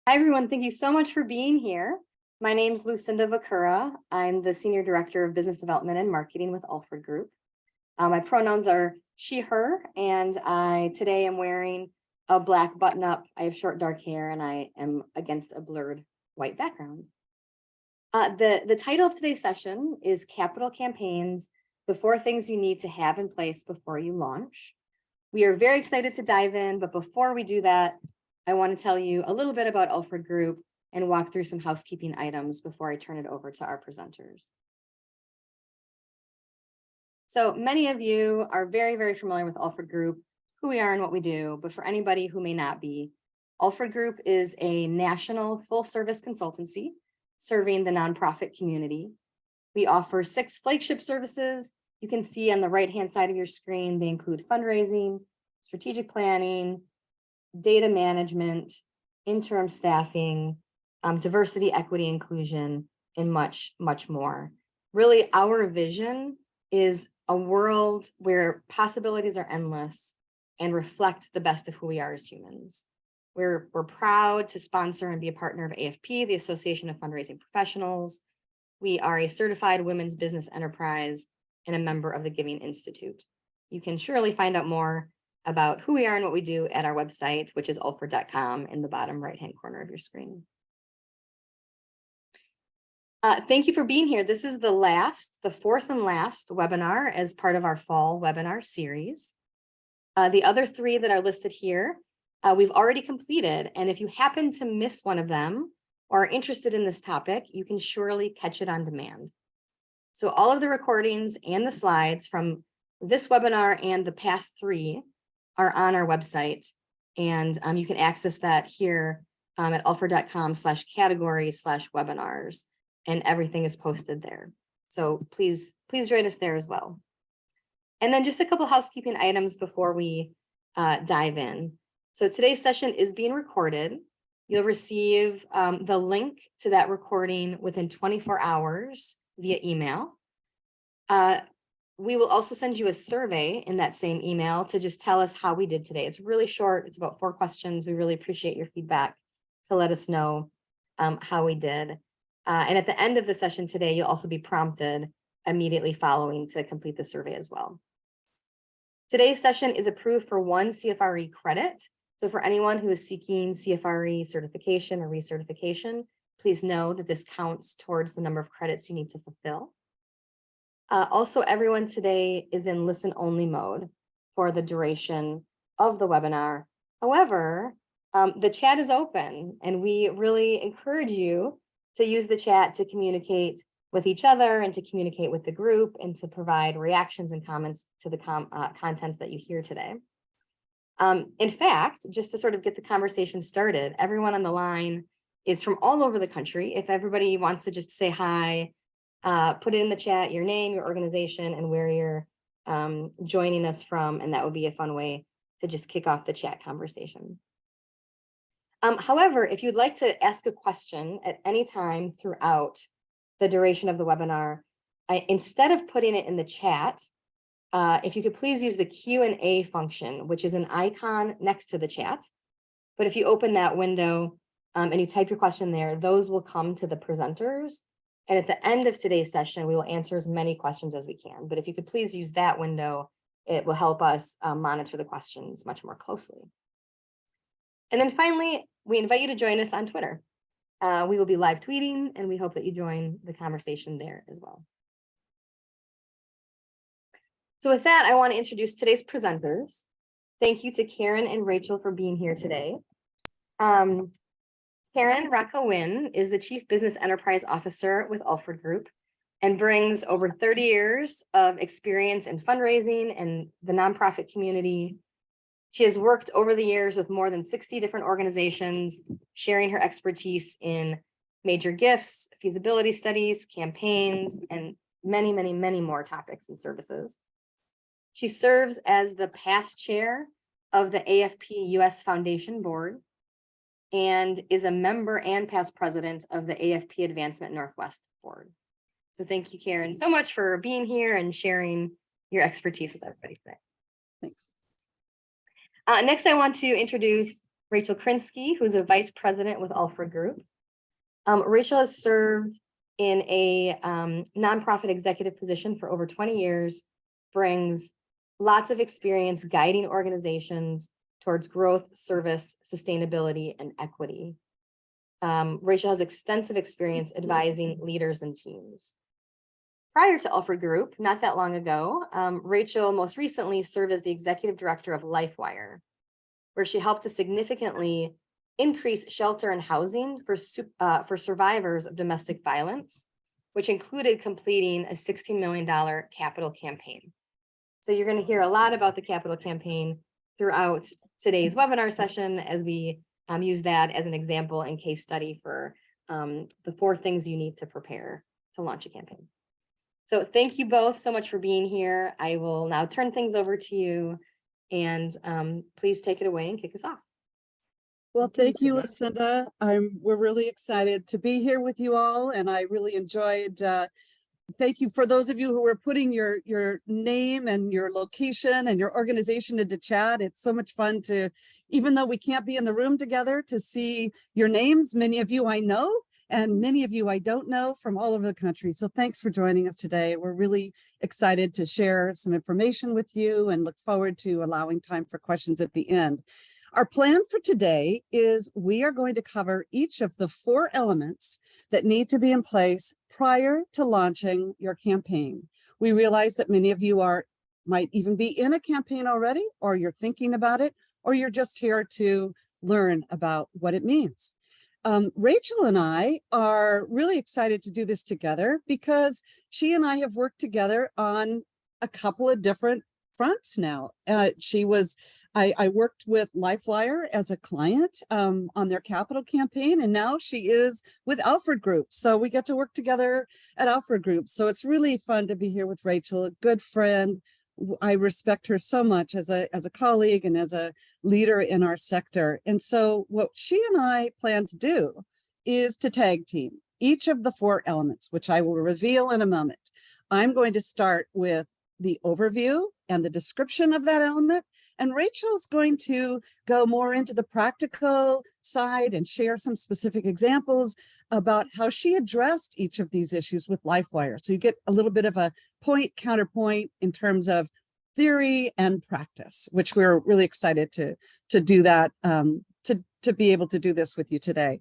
Hi, everyone. Thank you so much for being here. My name is Lucinda Vakura. I'm the Senior Director of Business Development and Marketing with Alford Group. My pronouns are she, her, and today am wearing a black button-up. I have short dark hair and I am against a blurred white background. The title of today's session is Capital Campaigns, the 4 things you need to have in place before you launch. We are very excited to dive in, but before we do that, I want to tell you a little bit about Alford Group and walk through some housekeeping items before I turn it over to our presenters. So many of you are very, very familiar with Alford Group, who we are and what we do, but for anybody who may not be, Alford Group is a national full-service consultancy serving the nonprofit community. We offer 6 flagship services. You can see on the right-hand side of your screen, they include fundraising, strategic planning, data management, interim staffing, diversity, equity, inclusion, and much, much more. Really, our vision is a world where possibilities are endless and reflect the best of who we are as humans. We're proud to sponsor and be a partner of AFP, the Association of Fundraising Professionals. We are a certified women's business enterprise and a member of the Giving Institute. You can surely find out more about who we are and what we do at our website, which is alford.com in the bottom right-hand corner of your screen. Thank you for being here. This is the 4th and last webinar as part of our fall webinar series. The other 3 that are listed here, we've already completed. And if you happen to miss one of them or are interested in this topic, you can surely catch it on demand. So all of the recordings and the slides from this webinar and the past 3 are on our website, and you can access that here at alford.com/categories/webinars, and everything is posted there. So please join us there as well. And then just a couple housekeeping items before we dive in. So today's session is being recorded. You'll receive the link to that recording within 24 hours via email. We will also send you a survey in that same email to just tell us how we did today. It's really short. It's about 4 questions. We really appreciate your feedback to let us know how we did. And at the end of the session today, you'll also be prompted immediately following to complete the survey as well. Today's session is approved for 1 CFRE credit. So for anyone who is seeking CFRE certification or recertification, please know that this counts towards the number of credits you need to fulfill. Also, everyone today is in listen-only mode for the duration of the webinar. However, the chat is open, and we really encourage you to use the chat to communicate with each other and to communicate with the group and to provide reactions and comments to the contents that you hear today. In fact, just to sort of get the conversation started, everyone on the line is from all over the country. If everybody wants to just say hi, put it in the chat, your name, your organization, and where you're joining us from, and that would be a fun way to just kick off the chat conversation. However, if you'd like to ask a question at any time throughout the duration of the webinar, instead of putting it in the chat, if you could please use the Q&A function, which is an icon next to the chat. But if you open that window and you type your question there, those will come to the presenters. And at the end of today's session, we will answer as many questions as we can. But if you could please use that window, it will help us monitor the questions much more closely. And then finally, we invite you to join us on Twitter. We will be live tweeting, and we hope that you join the conversation there as well. So with that, I want to introduce today's presenters. Thank you to Karen and Rachel for being here today. Karen Rotko-Wynn is the Chief Business Enterprise Officer with Alford Group and brings over 30 years of experience in fundraising and the nonprofit community. She has worked over the years with more than 60 different organizations, sharing her expertise in major gifts, feasibility studies, campaigns, and many, many, many more topics and services. She serves as the past chair of the AFP US Foundation Board and is a member and past president of the AFP Advancement Northwest Board. So thank you, Karen, so much for being here and sharing your expertise with everybody today. Thanks. Next, I want to introduce Rachel Krinsky, who's a vice president with Alford Group. Rachel has served in a nonprofit executive position for over 20 years, brings lots of experience guiding organizations towards growth, service, sustainability, and equity. Rachel has extensive experience advising leaders and teams. Prior to Alford Group, not that long ago, Rachel most recently served as the Executive Director of LifeWire, where she helped to significantly increase shelter and housing for survivors of domestic violence, which included completing a $16 million capital campaign. So you're going to hear a lot about the capital campaign throughout today's webinar session as we use that as an example and case study for the 4 things you need to prepare to launch a campaign. So thank you both so much for being here. I will now turn things over to you, and please take it away and kick us off. Well, thank you, Lucinda. We're really excited to be here with you all, and I really enjoyed. Thank you for those of you who are putting your name and your location and your organization into chat. It's so much fun to, even though we can't be in the room together, to see your names. Many of you I know, and many of you I don't know from all over the country. So thanks for joining us today. We're really excited to share some information with you and look forward to allowing time for questions at the end. Our plan for today is we are going to cover each of the 4 elements that need to be in place prior to launching your campaign. We realize that many of you might even be in a campaign already, or you're thinking about it, or you're just here to learn about what it means. Rachel and I are really excited to do this together because she and I have worked together on a couple of different fronts now. I worked with LifeWire as a client on their capital campaign, and now she is with Alford Group. So we get to work together at Alford Group. So it's really fun to be here with Rachel, a good friend. I respect her so much as a colleague and as a leader in our sector. And so what she and I plan to do is to tag team each of the 4 elements, which I will reveal in a moment. I'm going to start with the overview and the description of that element. And Rachel's going to go more into the practical side and share some specific examples about how she addressed each of these issues with LifeWire. So you get a little bit of a point counterpoint in terms of theory and practice, which we're really excited to do that, to be able to do this with you today.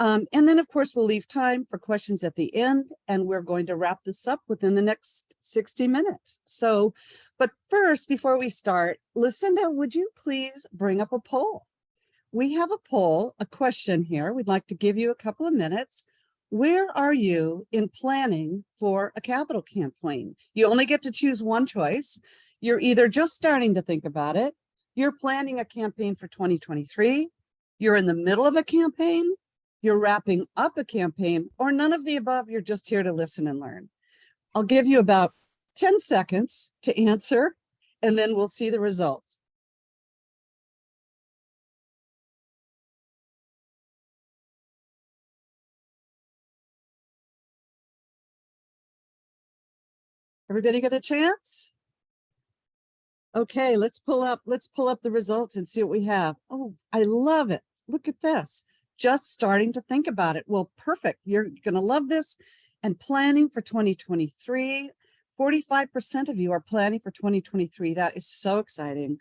And then, of course, we'll leave time for questions at the end, and we're going to wrap this up within the next 60 minutes. So, but first, before we start, Lucinda, would you please bring up a poll? We have a poll, a question here. We'd like to give you a couple of minutes. Where are you in planning for a capital campaign? You only get to choose one choice. You're either just starting to think about it, you're planning a campaign for 2023, you're in the middle of a campaign, you're wrapping up a campaign, or none of the above, you're just here to listen and learn. I'll give you about 10 seconds to answer, and then we'll see the results. Everybody get a chance? Okay, let's pull up the results and see what we have. Oh, I love it. Look at this. Just starting to think about it. Well, perfect. You're going to love this. And planning for 2023. 45% of you are planning for 2023. That is so exciting.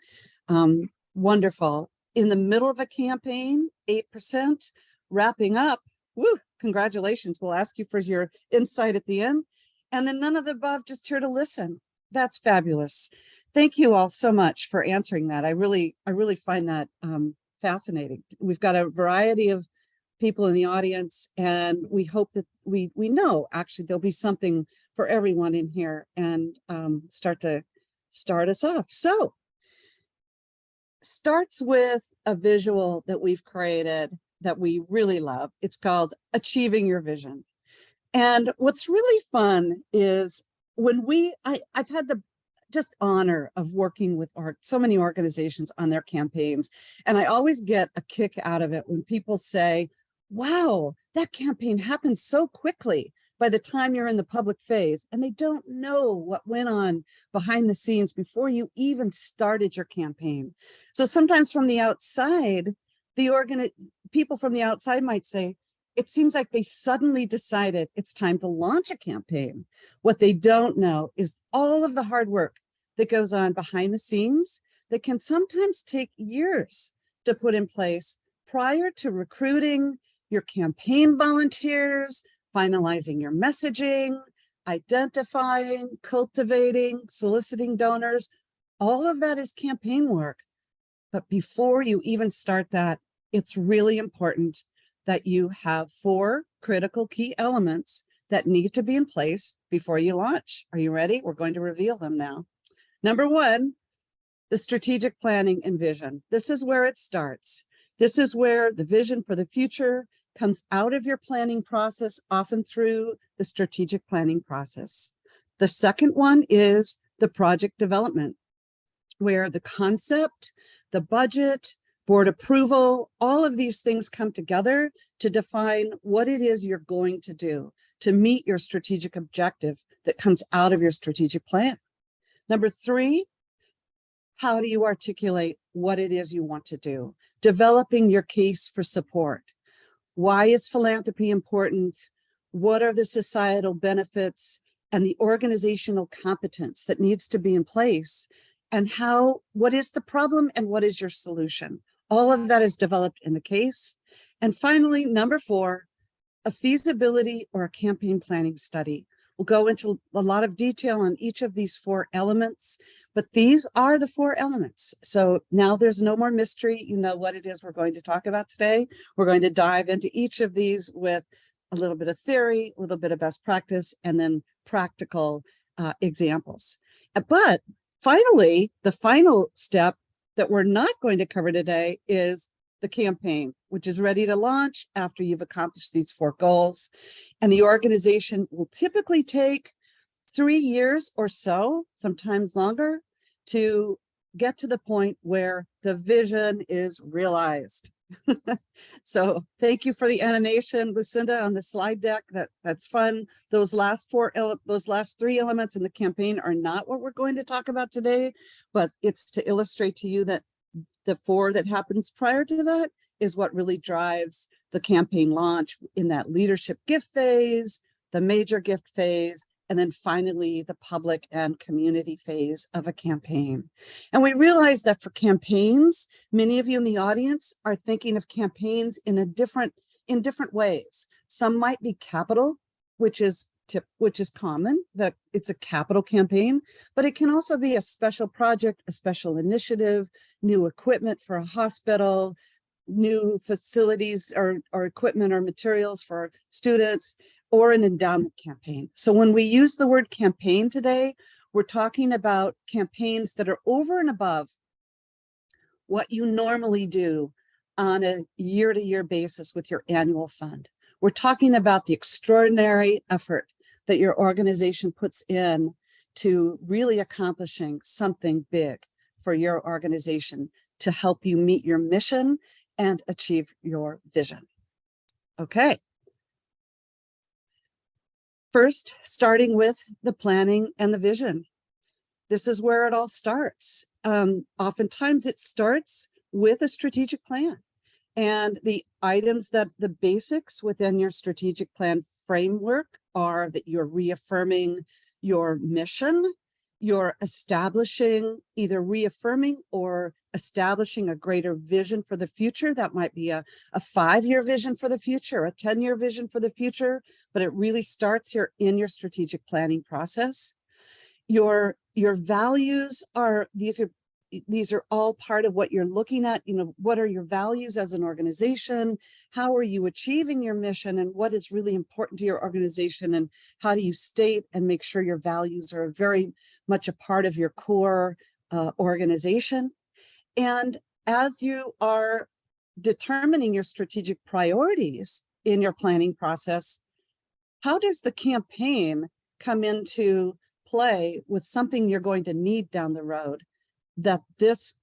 Wonderful. In the middle of a campaign, 8%. Wrapping up. Woo, congratulations. We'll ask you for your insight at the end. And then none of the above, just here to listen. That's fabulous. Thank you all so much for answering that. I really find that fascinating. We've got a variety of people in the audience, and we hope that we know actually there'll be something for everyone in here, and start us off. So starts with a visual that we've created that we really love. It's called Achieving Your Vision. And what's really fun is when I've had the just honor of working with so many organizations on their campaigns. And I always get a kick out of it when people say, wow, that campaign happened so quickly by the time you're in the public phase, and they don't know what went on behind the scenes before you even started your campaign. So sometimes from the outside, people from the outside might say, it seems like they suddenly decided it's time to launch a campaign. What they don't know is all of the hard work that goes on behind the scenes that can sometimes take years to put in place prior to recruiting your campaign volunteers, finalizing your messaging, identifying, cultivating, soliciting donors. All of that is campaign work. But before you even start that, it's really important that you have 4 critical key elements that need to be in place before you launch. Are you ready? We're going to reveal them now. Number 1, the strategic planning and vision. This is where it starts. This is where the vision for the future comes out of your planning process, often through the strategic planning process. The second one is the project development, where the concept, the budget, board approval, all of these things come together to define what it is you're going to do to meet your strategic objective that comes out of your strategic plan. Number 3, how do you articulate what it is you want to do? Developing your case for support. Why is philanthropy important? What are the societal benefits and the organizational competence that needs to be in place? And what is the problem and what is your solution? All of that is developed in the case. And finally, number 4, a feasibility or a campaign planning study. We'll go into a lot of detail on each of these 4 elements, but these are the 4 elements. So now there's no more mystery. You know what it is we're going to talk about today. We're going to dive into each of these with a little bit of theory, a little bit of best practice, and then practical examples. But finally, the final step that we're not going to cover today is the campaign, which is ready to launch after you've accomplished these 4 goals. And the organization will typically take 3 years or so, sometimes longer, to get to the point where the vision is realized. So thank you for the animation, Lucinda, on the slide deck. That's fun. Those last 3 elements in the campaign are not what we're going to talk about today, but it's to illustrate to you that the 4 that happens prior to that is what really drives the campaign launch in that leadership gift phase, the major gift phase, and then finally the public and community phase of a campaign. And we realize that for campaigns, many of you in the audience are thinking of campaigns in different ways. Some might be capital, which is common, that it's a capital campaign, but it can also be a special project, a special initiative, new equipment for a hospital, new facilities or equipment or materials for students, or an endowment campaign. So when we use the word campaign today, we're talking about campaigns that are over and above what you normally do on a year-to-year basis with your annual fund. We're talking about the extraordinary effort that your organization puts in to really accomplishing something big for your organization to help you meet your mission and achieve your vision. Okay. First, starting with the planning and the vision. This is where it all starts. Oftentimes it starts with a strategic plan. And the items the basics within your strategic plan framework are that you're reaffirming your mission, you're either reaffirming or establishing a greater vision for the future. That might be a 5-year vision for the future, a 10-year vision for the future, but it really starts here in your strategic planning process. Your values these are all part of what you're looking at. What are your values as an organization? How are you achieving your mission? And what is really important to your organization? And how do you state and make sure your values are very much a part of your core organization? And as you are determining your strategic priorities in your planning process, how does the campaign come into play with something you're going to need down the road? That this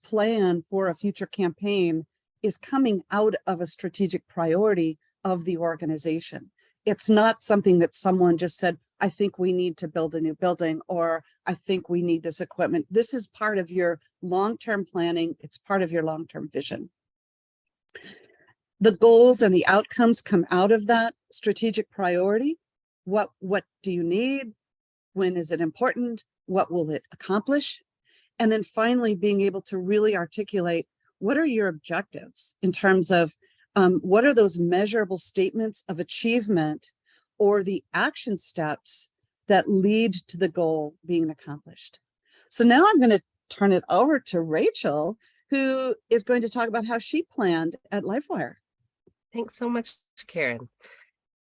plan for a future campaign is coming out of a strategic priority of the organization. It's not something that someone just said, I think we need to build a new building, or I think we need this equipment. This is part of your long-term planning. It's part of your long-term vision. The goals and the outcomes come out of that strategic priority. What do you need? When is it important? What will it accomplish? And then finally, being able to really articulate what are your objectives in terms of what are those measurable statements of achievement or the action steps that lead to the goal being accomplished. So now I'm going to turn it over to Rachel, who is going to talk about how she planned at LifeWire. Thanks so much, Karen.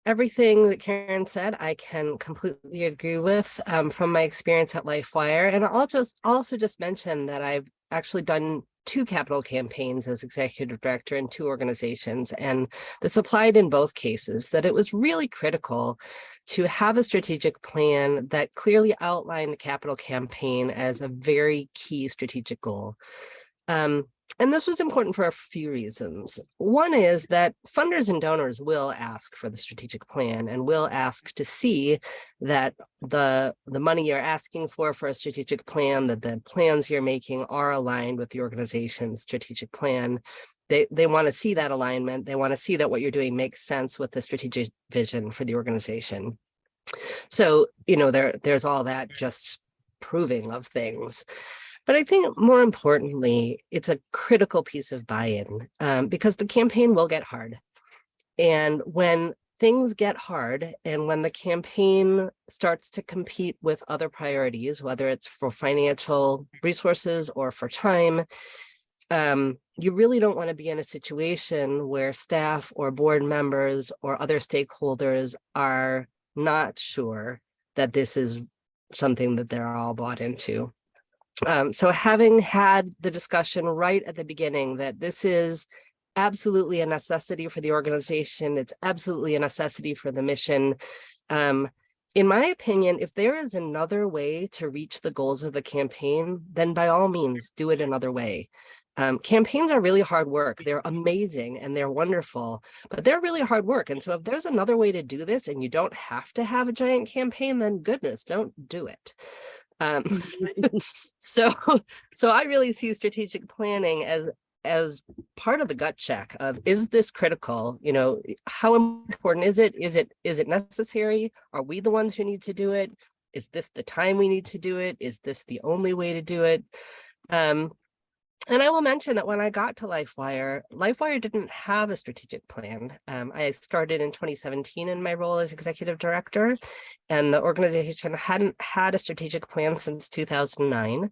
Everything that Karen said, I can completely agree with from my experience at LifeWire. And I'll also just mention that I've actually done 2 capital campaigns as executive director in 2 organizations. And this applied in both cases, that it was really critical to have a strategic plan that clearly outlined the capital campaign as a very key strategic goal. And this was important for a few reasons. One is that funders and donors will ask for the strategic plan and will ask to see that the money you're asking for a strategic plan, that the plans you're making are aligned with the organization's strategic plan. They want to see that alignment. They want to see that what you're doing makes sense with the strategic vision for the organization. So, there's all that just proving of things. But I think more importantly, it's a critical piece of buy-in because the campaign will get hard. And when things get hard and when the campaign starts to compete with other priorities, whether it's for financial resources or for time, you really don't want to be in a situation where staff or board members or other stakeholders are not sure that this is something that they're all bought into. So having had the discussion right at the beginning that this is absolutely a necessity for the organization, it's absolutely a necessity for the mission. In my opinion, if there is another way to reach the goals of the campaign, then by all means, do it another way. Campaigns are really hard work. They're amazing and they're wonderful, but they're really hard work. And so if there's another way to do this and you don't have to have a giant campaign, then goodness, don't do it. So I really see strategic planning as part of the gut check of, is this critical? How important is it? Is it necessary? Are we the ones who need to do it? Is this the time we need to do it? Is this the only way to do it? And I will mention that when I got to LifeWire didn't have a strategic plan. I started in 2017 in my role as executive director, and the organization hadn't had a strategic plan since 2009.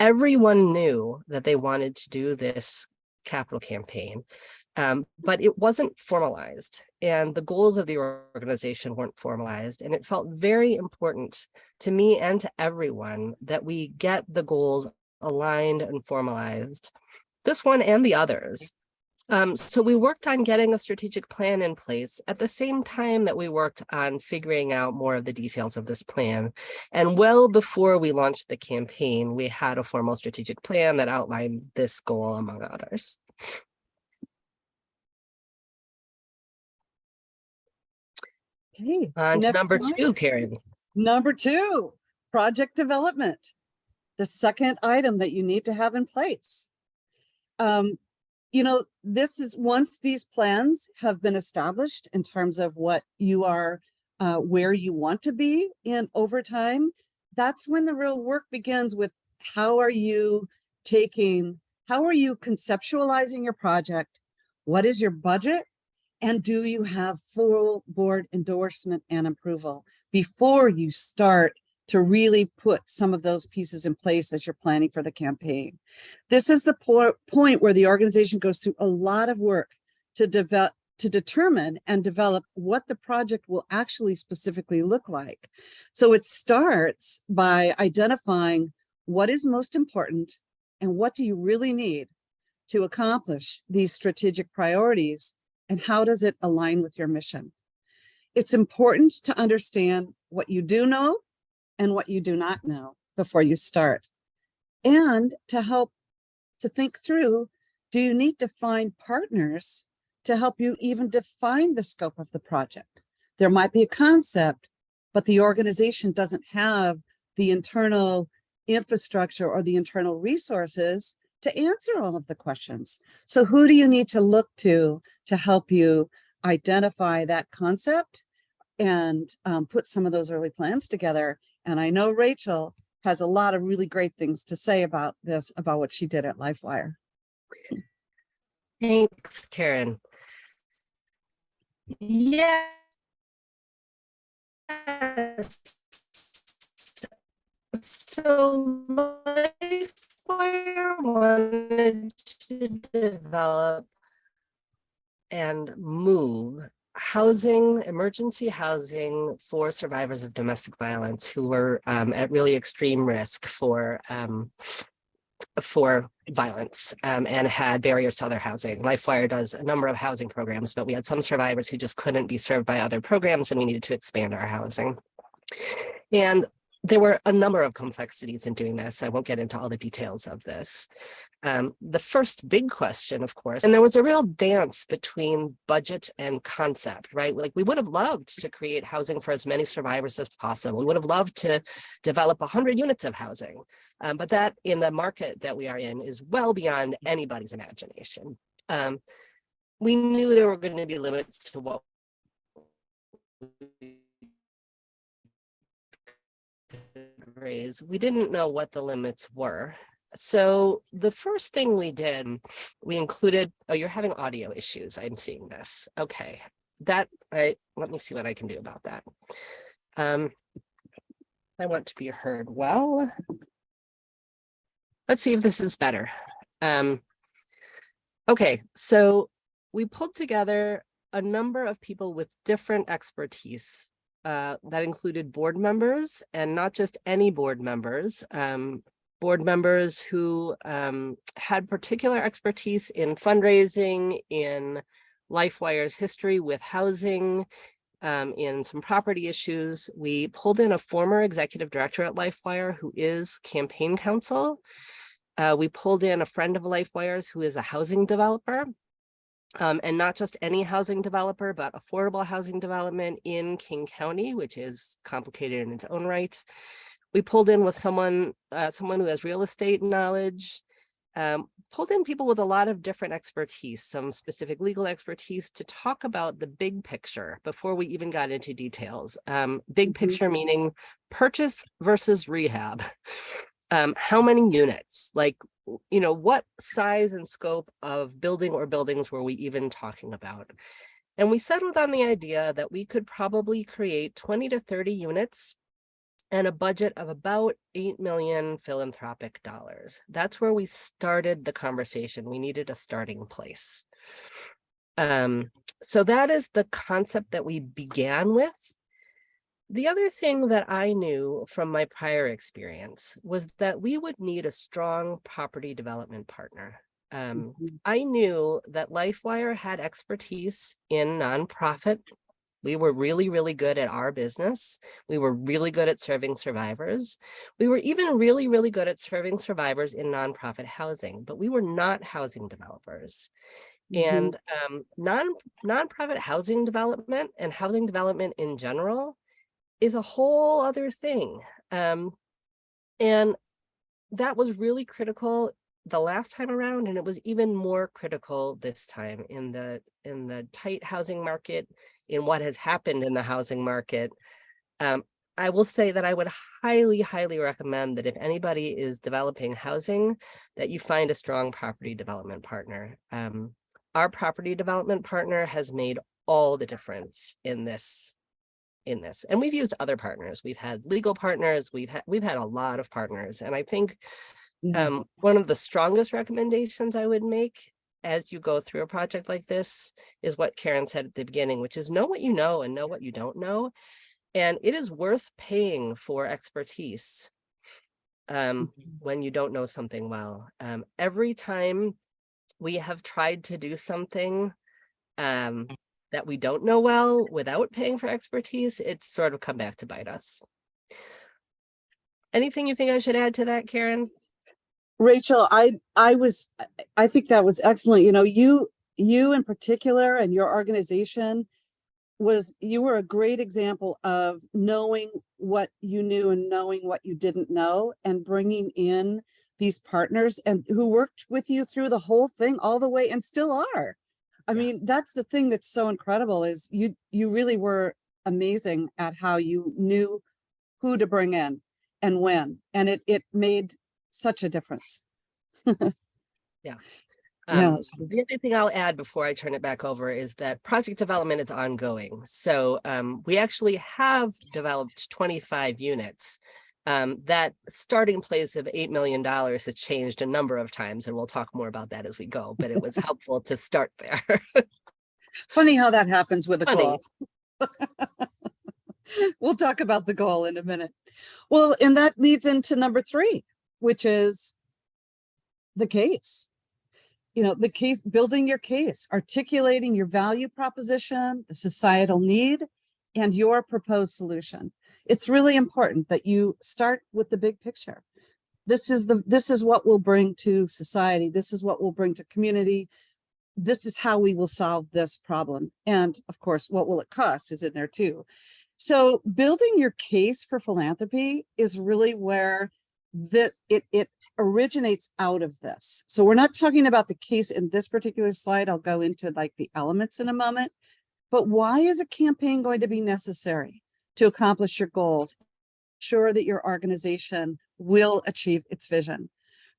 Everyone knew that they wanted to do this capital campaign, but it wasn't formalized, and the goals of the organization weren't formalized. And it felt very important to me and to everyone that we get the goals aligned and formalized, this one and the others. So we worked on getting a strategic plan in place at the same time that we worked on figuring out more of the details of this plan. And well before we launched the campaign, we had a formal strategic plan that outlined this goal, among others. Okay, On to number 2, Karen. Number 2, project development. The second item that you need to have in place. This is once these plans have been established in terms of what you are, where you want to be in over time, that's when the real work begins with how are you conceptualizing your project? What is your budget? And do you have full board endorsement and approval before you start to really put some of those pieces in place as you're planning for the campaign? This is the point where the organization goes through a lot of work to determine and develop what the project will actually specifically look like. So it starts by identifying what is most important and what do you really need to accomplish these strategic priorities, and how does it align with your mission. It's important to understand what you do know and what you do not know before you start. And to help to think through, do you need to find partners to help you even define the scope of the project? There might be a concept, but the organization doesn't have the internal infrastructure or the internal resources to answer all of the questions. So who do you need to look to help you identify that concept and put some of those early plans together? And I know Rachel has a lot of really great things to say about this, about what she did at LifeWire. Thanks, Karen. Yes. So LifeWire wanted to develop and move housing, emergency housing for survivors of domestic violence who were at really extreme risk for violence and had barriers to other housing. LifeWire does a number of housing programs, but we had some survivors who just couldn't be served by other programs, and we needed to expand our housing. And there were a number of complexities in doing this. I won't get into all the details of this. The first big question, of course, and there was a real dance between budget and concept, right? Like, we would have loved to create housing for as many survivors as possible. We would have loved to develop 100 units of housing, but that in the market that we are in is well beyond anybody's imagination. We knew there were going to be limits to what we could raise. We didn't know what the limits were. So the first thing we did, we included, oh, you're having audio issues. I'm seeing this. Okay, let me see what I can do about that. I want to be heard well. Let's see if this is better. Okay, so we pulled together a number of people with different expertise that included board members, and not just any board members, board members who had particular expertise in fundraising, in LifeWire's history with housing, in some property issues. We pulled in a former executive director at LifeWire who is campaign counsel. We pulled in a friend of LifeWire's who is a housing developer, and not just any housing developer, but affordable housing development in King County, which is complicated in its own right. We pulled in with someone who has real estate knowledge, pulled in people with a lot of different expertise, some specific legal expertise, to talk about the big picture before we even got into details. Big picture meaning purchase versus rehab. How many units, like, you know, what size and scope of building or buildings were we even talking about? And we settled on the idea that we could probably create 20 to 30 units and a budget of about 8 million philanthropic dollars. That's where we started the conversation. We needed a starting place. So that is the concept that we began with. The other thing that I knew from my prior experience was that we would need a strong property development partner. I knew that LifeWire had expertise in nonprofit. We were really, really good at our business. We were really good at serving survivors. We were even really, really good at serving survivors in nonprofit housing, but we were not housing developers. And nonprofit housing development and housing development in general is a whole other thing. And that was really critical the last time around, and it was even more critical this time in the tight housing market, in what has happened in the housing market. I will say that I would highly, highly recommend that if anybody is developing housing, that you find a strong property development partner. Our property development partner has made all the difference in this. And we've used other partners. We've had legal partners. We've had a lot of partners. And I think one of the strongest recommendations I would make as you go through a project like this is what Karen said at the beginning, which is know what you know and know what you don't know. And it is worth paying for expertise when you don't know something well. Every time we have tried to do something that we don't know well without paying for expertise, it's sort of come back to bite us. Anything you think I should add to that, Karen? Rachel, I think that was excellent. You know, you in particular and your organization you were a great example of knowing what you knew and knowing what you didn't know, and bringing in these partners and who worked with you through the whole thing all the way and still are. I mean, that's the thing that's so incredible is you really were amazing at how you knew who to bring in and when, and it made such a difference. Yeah. Yes. The other thing I'll add before I turn it back over is that project development is ongoing. So we actually have developed 25 units. That starting place of $8 million has changed a number of times, and we'll talk more about that as we go, but it was helpful to start there. Funny how that happens with a Funny. goal. We'll talk about the goal in a minute. Well, and that leads into number 3, which is the case. You know, the case, building your case, articulating your value proposition, the societal need, and your proposed solution. It's really important that you start with the big picture. This is what we'll bring to society. This is what we'll bring to community. This is how we will solve this problem. And of course, what will it cost is in there too. So building your case for philanthropy is really where it originates out of this. So we're not talking about the case in this particular slide. I'll go into like the elements in a moment, but why is a campaign going to be necessary to accomplish your goals? Sure that your organization will achieve its vision.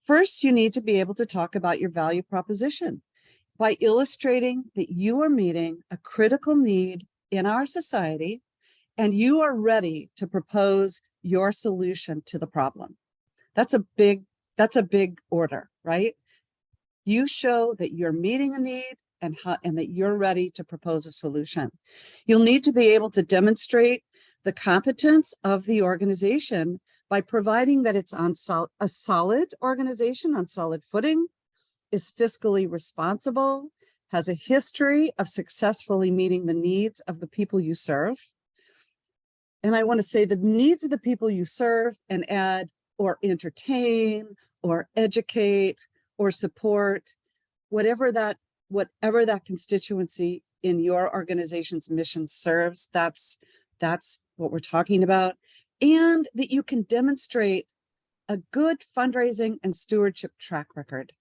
First, you need to be able to talk about your value proposition by illustrating that you are meeting a critical need in our society and you are ready to propose your solution to the problem. That's a big order, right? You show that you're meeting a need and that you're ready to propose a solution. You'll need to be able to demonstrate the competence of the organization by providing that it's on a solid organization on solid footing, is fiscally responsible, has a history of successfully meeting the needs of the people you serve. And I want to say the needs of the people you serve and add or entertain or educate or support, whatever that constituency in your organization's mission serves, that's what we're talking about. And that you can demonstrate a good fundraising and stewardship track record.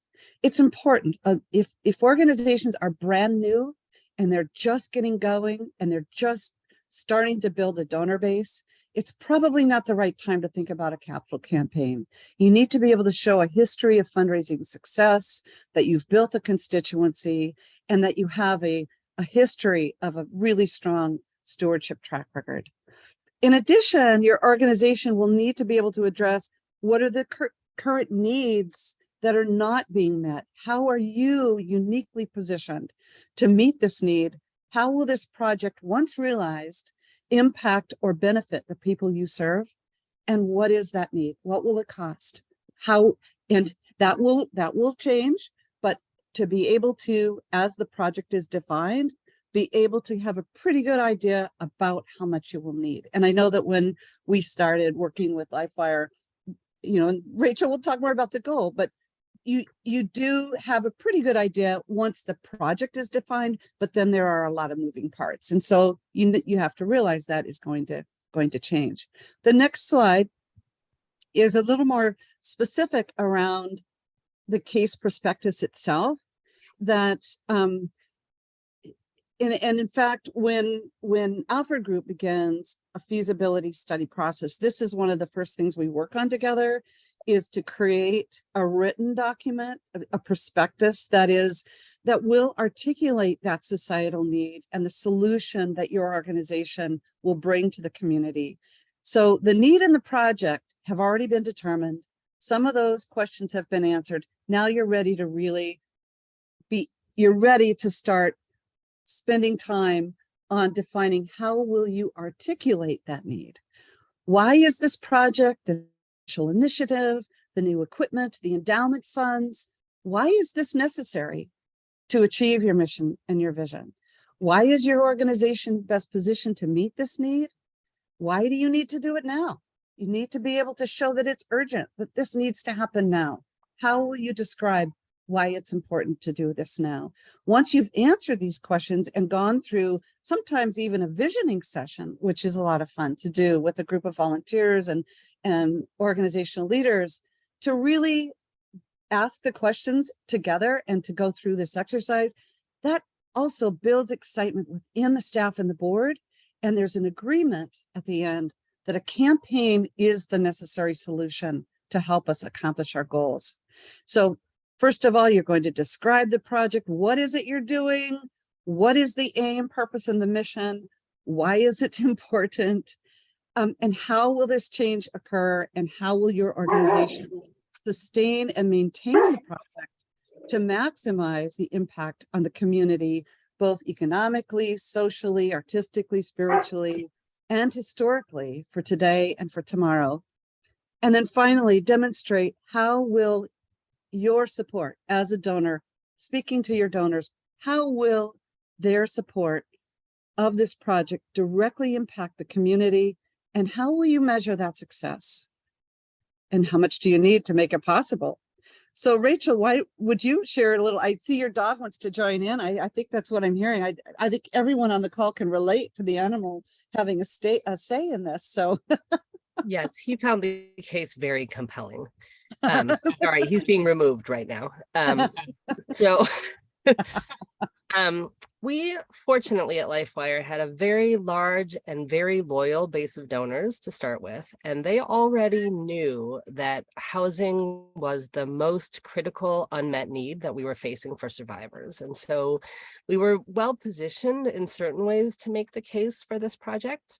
It's important. If organizations are brand new and they're just getting going and they're just starting to build a donor base, it's probably not the right time to think about a capital campaign. You need to be able to show a history of fundraising success, that you've built a constituency, and that you have a history of a really strong stewardship track record. In addition, your organization will need to be able to address what are the current needs that are not being met. How are you uniquely positioned to meet this need? How will this project, once realized, impact or benefit the people you serve? And what is that need? What will it cost? How, and that will change, but to be able to, as the project is defined, be able to have a pretty good idea about how much you will need. And I know that when we started working with LifeWire, you know, and Rachel will talk more about the goal, but you do have a pretty good idea once the project is defined, but then there are a lot of moving parts. And so you have to realize that is going to change. The next slide is a little more specific around the case prospectus itself, that and in fact, when Alford Group begins a feasibility study process, this is one of the first things we work on together, is to create a written document, a prospectus that will articulate that societal need and the solution that your organization will bring to the community. So the need and the project have already been determined. Some of those questions have been answered. Now you're ready to start spending time on defining how will you articulate that need. Why is this project, the initiative, the new equipment, the endowment funds, why is this necessary to achieve your mission and your vision? Why is your organization best positioned to meet this need? Why do you need to do it now? You need to be able to show that it's urgent, that this needs to happen now. How will you describe why it's important to do this now? Once you've answered these questions and gone through sometimes even a visioning session, which is a lot of fun to do with a group of volunteers and organizational leaders, to really ask the questions together and to go through this exercise, that also builds excitement within the staff and the board. And there's an agreement at the end that a campaign is the necessary solution to help us accomplish our goals. So first of all, you're going to describe the project. What is it you're doing? What is the aim, purpose, and the mission? Why is it important? And how will this change occur? And how will your organization sustain and maintain the project to maximize the impact on the community, both economically, socially, artistically, spiritually, and historically for today and for tomorrow? And then finally, demonstrate how will your support as a donor, speaking to your donors, how will their support of this project directly impact the community? And how will you measure that success? And how much do you need to make it possible? So Rachel, why would you share a little? I see your dog wants to join in. I think that's what I'm hearing. I think everyone on the call can relate to the animal having a say in this. So Yes, he found the case very compelling. Sorry, he's being removed right now. So we fortunately at LifeWire had a very large and very loyal base of donors to start with, and they already knew that housing was the most critical unmet need that we were facing for survivors. And so we were well positioned in certain ways to make the case for this project.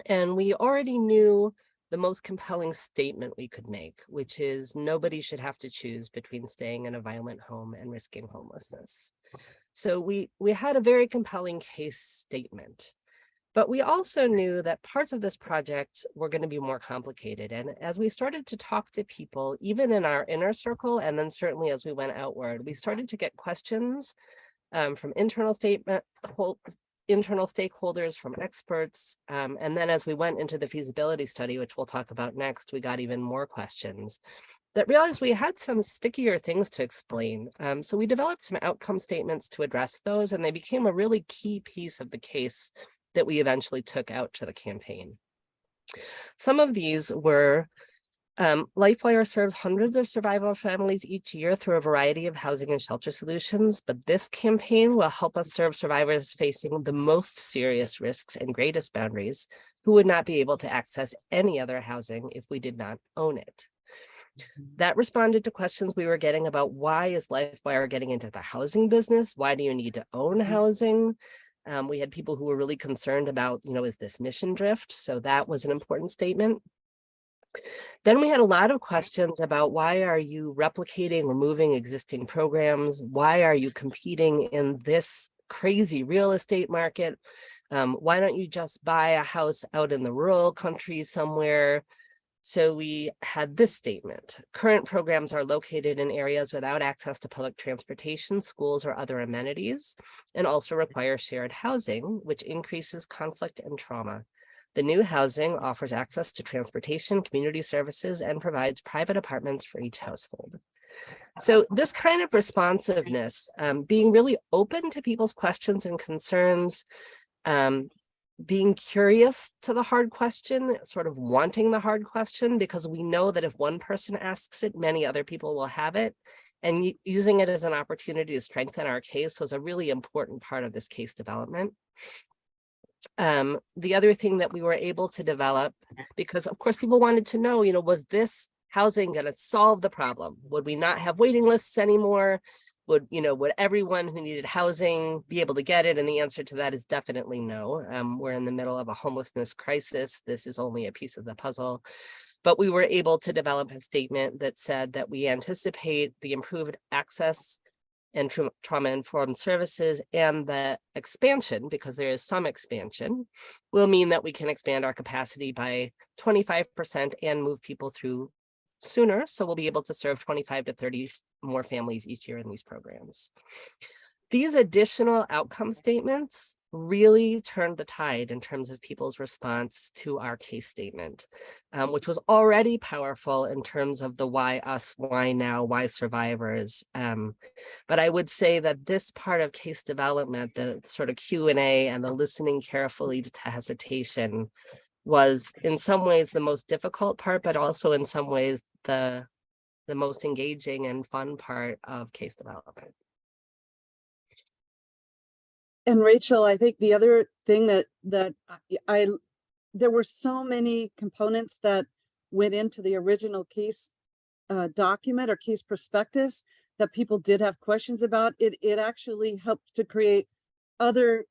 And we already knew the most compelling statement we could make, which is nobody should have to choose between staying in a violent home and risking homelessness. So we had a very compelling case statement, but we also knew that parts of this project were going to be more complicated. And as we started to talk to people, even in our inner circle, and then certainly as we went outward, we started to get questions from internal stakeholders, from experts. And then as we went into the feasibility study, which we'll talk about next, we got even more questions that realized we had some stickier things to explain. So we developed some outcome statements to address those, and they became a really key piece of the case that we eventually took out to the campaign. Some of these were LifeWire serves hundreds of survival families each year through a variety of housing and shelter solutions, but this campaign will help us serve survivors facing the most serious risks and greatest boundaries who would not be able to access any other housing if we did not own it. That responded to questions we were getting about why is LifeWire getting into the housing business? Why do you need to own housing? We had people who were really concerned about, is this mission drift? So that was an important statement. Then we had a lot of questions about why are you replicating, removing existing programs? Why are you competing in this crazy real estate market? Why don't you just buy a house out in the rural country somewhere? So we had this statement: current programs are located in areas without access to public transportation, schools, or other amenities, and also require shared housing, which increases conflict and trauma. The new housing offers access to transportation, community services, and provides private apartments for each household. So this kind of responsiveness, being really open to people's questions and concerns, being curious to the hard question, sort of wanting the hard question, because we know that if one person asks it, many other people will have it. And using it as an opportunity to strengthen our case was a really important part of this case development. The other thing that we were able to develop, because of course people wanted to know, was this housing going to solve the problem? Would we not have waiting lists anymore? Would everyone who needed housing be able to get it? And the answer to that is definitely no. We're in the middle of a homelessness crisis. This is only a piece of the puzzle. But we were able to develop a statement that said that we anticipate the improved access and trauma-informed services and the expansion, because there is some expansion, will mean that we can expand our capacity by 25% and move people through sooner. So we'll be able to serve 25 to 30 more families each year in these programs. These additional outcome statements really turned the tide in terms of people's response to our case statement, which was already powerful in terms of the why us, why now, why survivors. But I would say that this part of case development, the sort of Q&A and the listening carefully to hesitation, was in some ways the most difficult part, but also in some ways the the most engaging and fun part of case development. And Rachel, I think the other thing that there were so many components that went into the original case document or case prospectus that people did have questions about. It actually helped to create other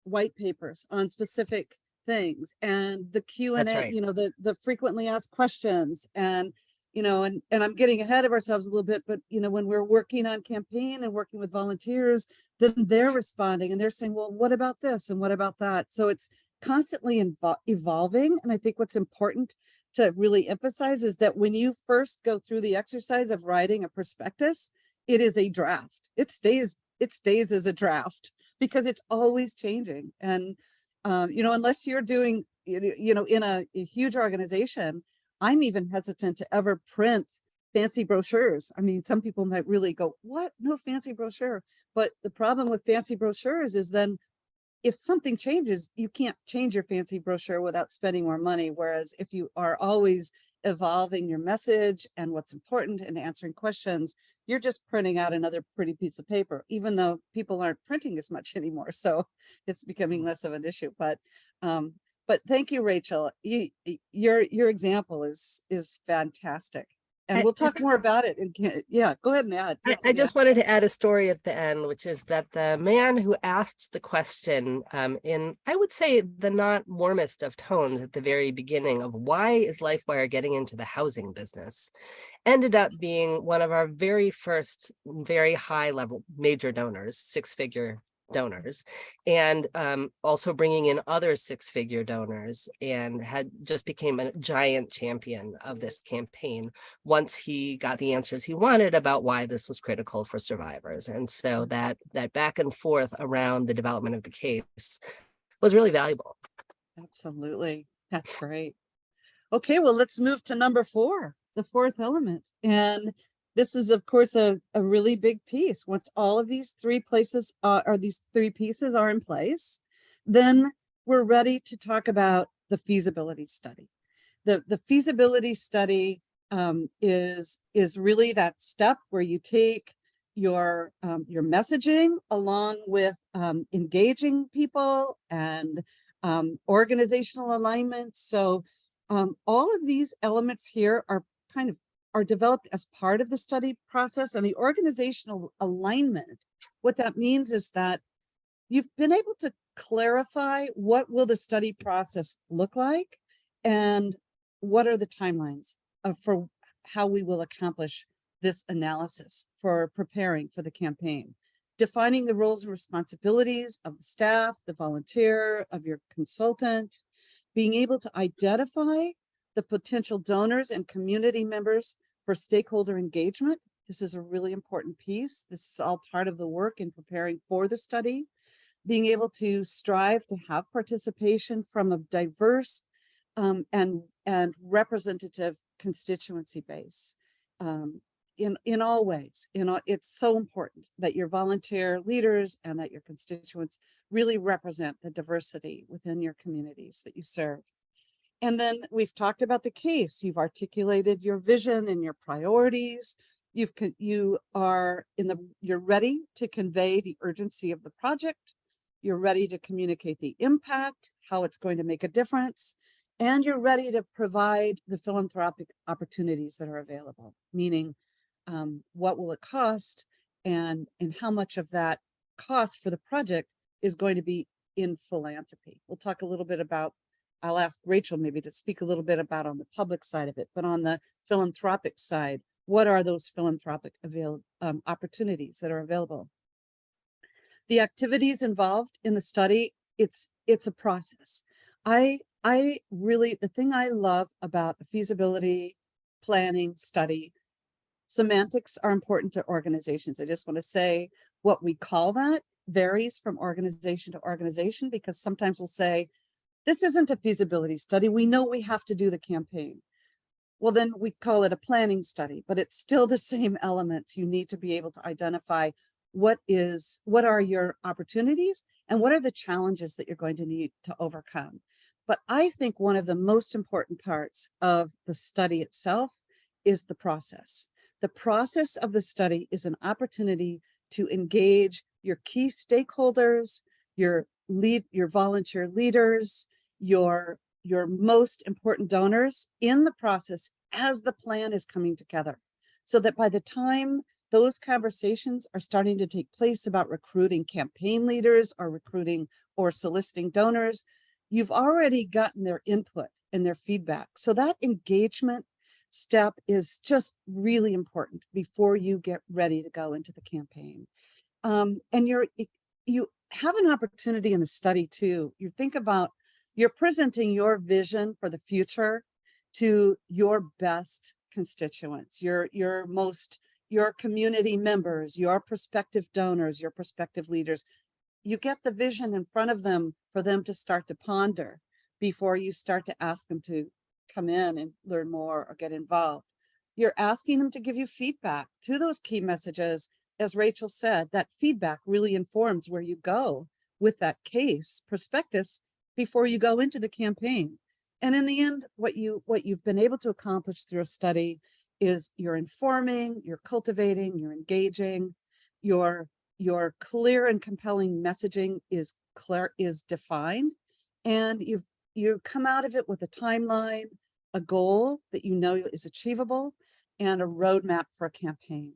white papers on specific things, and the Q&A, That's right. you know, the frequently asked questions, and you know, and I'm getting ahead of ourselves a little bit, but you know, when we're working on campaign and working with volunteers, then they're responding and they're saying, well, what about this and what about that? So it's constantly evolving. And I think what's important to really emphasize is that when you first go through the exercise of writing a prospectus, it is a draft. It stays as a draft because it's always changing. And you know, unless you're doing, you know, in a huge organization, I'm even hesitant to ever print fancy brochures. I mean, some people might really go, what? No fancy brochure. But the problem with fancy brochures is then if something changes, you can't change your fancy brochure without spending more money. Whereas if you are always evolving your message and what's important and answering questions, you're just printing out another pretty piece of paper, even though people aren't printing as much anymore. So it's becoming less of an issue. But thank you, Rachel. Your example is fantastic. And we'll talk more about it. Yeah, go ahead and add. I just wanted to add a story at the end, which is that the man who asked the question in, I would say, the not warmest of tones at the very beginning of why is LifeWire getting into the housing business, ended up being one of our very first, very high level major donors, six-figure donors, and also bringing in other six-figure donors, and had just became a giant champion of this campaign once he got the answers he wanted about why this was critical for survivors. And so that back and forth around the development of the case was really valuable. Absolutely. That's great. Okay, well, let's move to number 4, the fourth element. And this is, of course, a really big piece. Once all of these three pieces are in place, then we're ready to talk about the feasibility study. The feasibility study is really that step where you take your messaging along with engaging people and organizational alignment. So all of these elements here are developed as part of the study process, and the organizational alignment. What that means is that you've been able to clarify what will the study process look like and what are the timelines for how we will accomplish this analysis for preparing for the campaign, defining the roles and responsibilities of the staff, the volunteer, of your consultant, being able to identify the potential donors and community members for stakeholder engagement. This is a really important piece. This is all part of the work in preparing for the study. Being able to strive to have participation from a diverse and representative constituency base in all ways. It's so important that your volunteer leaders and that your constituents really represent the diversity within your communities that you serve. And then we've talked about the case. You've articulated your vision and your priorities. You're ready to convey the urgency of the project. You're ready to communicate the impact, how it's going to make a difference, and you're ready to provide the philanthropic opportunities that are available, meaning what will it cost and how much of that cost for the project is going to be in philanthropy. We'll talk a little bit about, I'll ask Rachel maybe to speak a little bit about on the public side of it, but on the philanthropic side, what are those philanthropic opportunities that are available? The activities involved in the study, it's a process. The thing I love about a feasibility planning study, semantics are important to organizations. I just want to say what we call that varies from organization to organization, because sometimes we'll say, this isn't a feasibility study. We know we have to do the campaign. Well, then we call it a planning study, but it's still the same elements. You need to be able to identify what are your opportunities and what are the challenges that you're going to need to overcome. But I think one of the most important parts of the study itself is the process. The process of the study is an opportunity to engage your key stakeholders, your volunteer leaders, your most important donors in the process as the plan is coming together. So that by the time those conversations are starting to take place about recruiting campaign leaders or recruiting or soliciting donors, you've already gotten their input and their feedback. So that engagement step is just really important before you get ready to go into the campaign. And you have an opportunity in the study too. You think about, you're presenting your vision for the future to your best constituents, your community members, your prospective donors, your prospective leaders. You get the vision in front of them for them to start to ponder before you start to ask them to come in and learn more or get involved. You're asking them to give you feedback to those key messages. As Rachel said, that feedback really informs where you go with that case prospectus before you go into the campaign. And in the end, what you've been able to accomplish through a study is you're informing, you're cultivating, you're engaging, your clear and compelling messaging is defined, and you come out of it with a timeline, a goal that you know is achievable, and a roadmap for a campaign.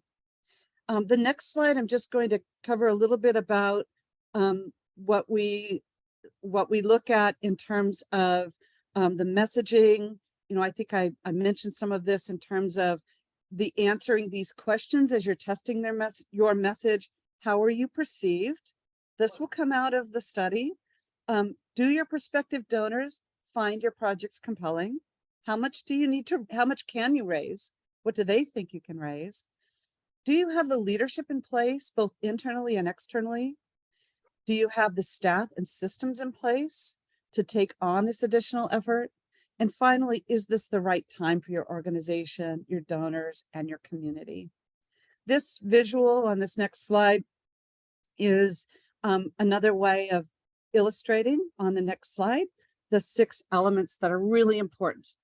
The next slide, I'm just going to cover a little bit about what we look at in terms of the messaging. You know, I think I mentioned some of this in terms of the answering these questions as you're testing your message. How are you perceived? This will come out of the study. Do your prospective donors find your projects compelling? How much can you raise? What do they think you can raise? Do you have the leadership in place, both internally and externally? Do you have the staff and systems in place to take on this additional effort? And finally, is this the right time for your organization, your donors, and your community? This visual on this next slide is another way of illustrating on the next slide the 6 elements that are really important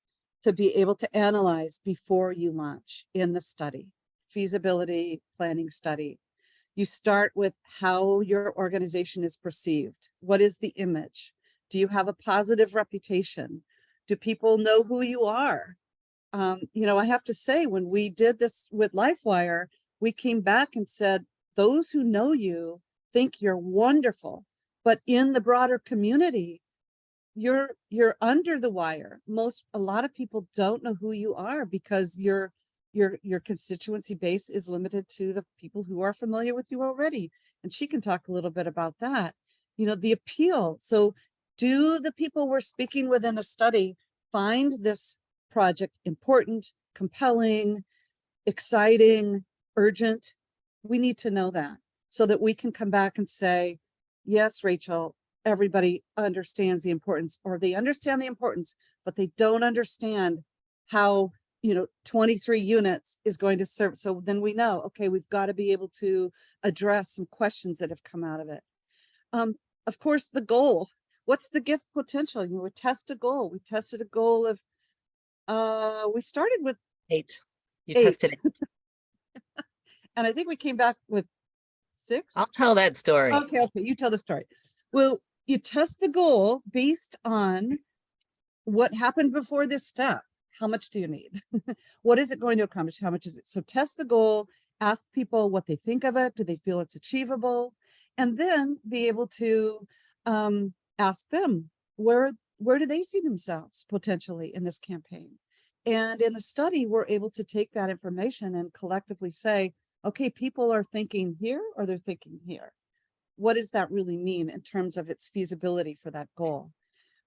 to be able to analyze before you launch in the study, feasibility planning study. You start with how your organization is perceived. What is the image? Do you have a positive reputation? Do people know who you are? You know, I have to say, when we did this with LifeWire, we came back and said, those who know you think you're wonderful, but in the broader community, you're under the wire. A lot of people don't know who you are because your constituency base is limited to the people who are familiar with you already. And she can talk a little bit about that. You know, the appeal. So do the people we're speaking with in the study find this project important, compelling, exciting, urgent? We need to know that so that we can come back and say, yes, Rachel, everybody understands the importance, or they understand the importance, but they don't understand how, 23 units is going to serve. So then we know, okay, we've got to be able to address some questions that have come out of it. Of course, the goal. What's the gift potential? You would test a goal. We tested a goal of, we started with 8. You 8. tested it. And I think we came back with 6. I'll tell that story. Okay, you tell the story. Well, you test the goal based on what happened before this step. How much do you need? What is it going to accomplish? How much is it? So test the goal, ask people what they think of it. Do they feel it's achievable? And then be able to ask them, where do they see themselves potentially in this campaign? And in the study, we're able to take that information and collectively say, okay, people are thinking here or they're thinking here. What does that really mean in terms of its feasibility for that goal?